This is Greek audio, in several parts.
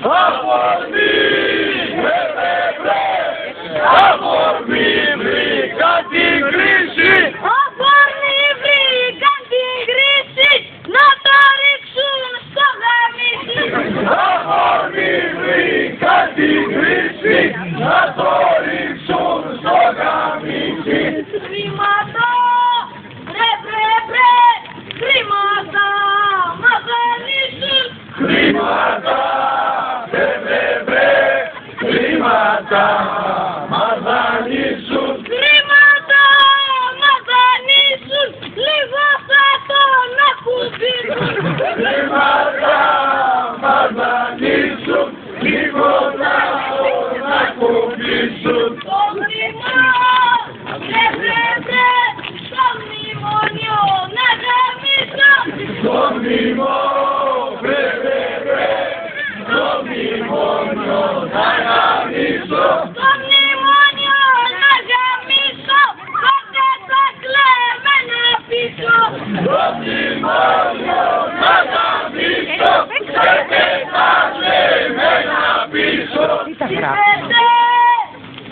Αφορμή, αφορμή βρήκαν την κρίση. Αφορμή βρήκαν την κρίση, να το ρίξουν στο γαμίσι. Αφορμή βρήκαν την κρίση, να το ρίξουν στο γαμίσι. Χρήματα, βρε, χρήματα, μας δανείσουν. Χρήματα, χρήματα, μας δανείσουν. Χρήματα, μας δανείσουν, λίγο θα τον ακουμπήσουν. Χρήματα, μας δανείσουν, λίγο θα τον ακουμπήσουν. Το χρήμα, βρε, στο μνημόνιο να γαμίσω. Το μνημόνιο, το μνημόνιο να γαμίσω. Το μνημόνιο να γαμίσω, πάτε τα κλεμμένα πίσω. Το μνημόνιο να γαμίσω, πάτε τα κλεμμένα πίσω. Ψηφέτε,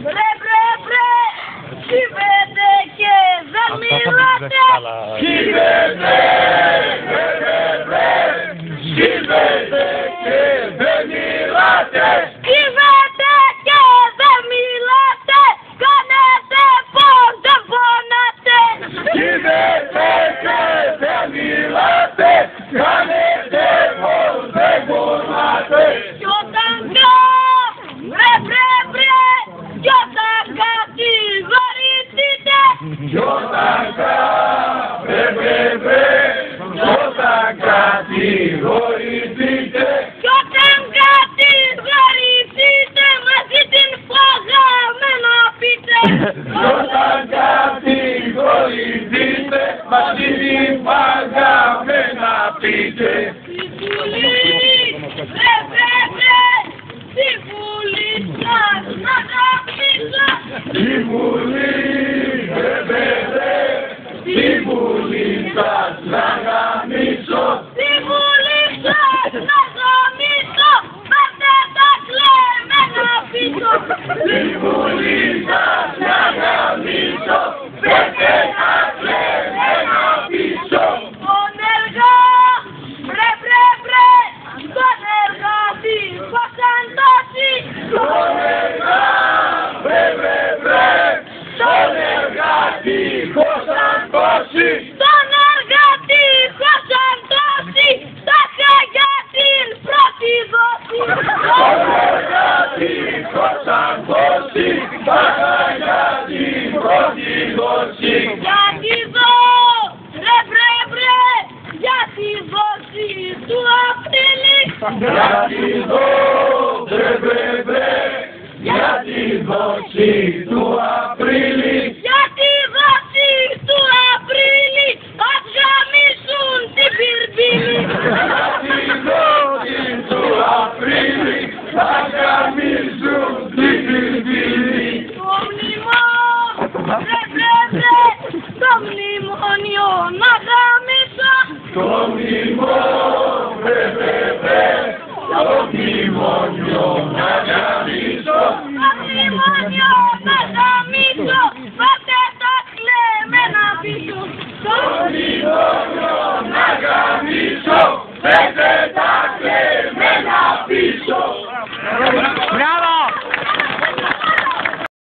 βρε, ψηφέτε και δεν μιλάτε. Ψηφέτε, ψηφέτε και δεν μιλάτε. Ψηφέτε και δεν μιλάτε, κάνετε πως δεν πονάτε. Ψηφέτε και δεν μιλάτε, κάνετε πως δεν πονάτε. Κι όταν κι όταν κατηγορηθείτε, Κι όταν κατηγορηθείτε, κι όταν κατηγορηθείτε, μαζί την φάγαμε να πείτε. κι όταν κατηγορηθείτε, μαζί την πάγαμε να πείτε. Στη Βουλή, στη Βουλή σας να γαμίσω. Στη Βουλή, στη Βουλή σας να γαμίσω. Στη Βουλή σας να γαμίσω, πάτε τα κλεμμένα πίσω. Στη Βουλή σας να γαμίσω, πέτε τα κλεμμένα πίσω. Στον εργά, στον εργάτη, πως αν τόση. Στον εργά, στον εργάτη, πως αν τόση. Στον εργάτη, πως αν τόση, τα χαγιά την πρώτη δόση. Στον εργάτη, πως αν τόση, τα χαγιά την πρώτη δόση. Γιατί δω, για τη δόση του Απρίλη. Γιατί δω, για τη δόση του Απρίλη. Για τη δόση του Απρίλη, ας γαμίσουν την πυρπίλη. Για τη δόση του Απρίλη, θα γαμίσουν την πυρπίλη. Το μνημόνιο να γαμίσω. Το μνημόνιο να γαμίσω. Το μνημόνιο να γαμίσω, πάτε τα κλεμμένα πίσω. Το μνημόνιο να γαμίσω, πέτε τα κλεμμένα πίσω.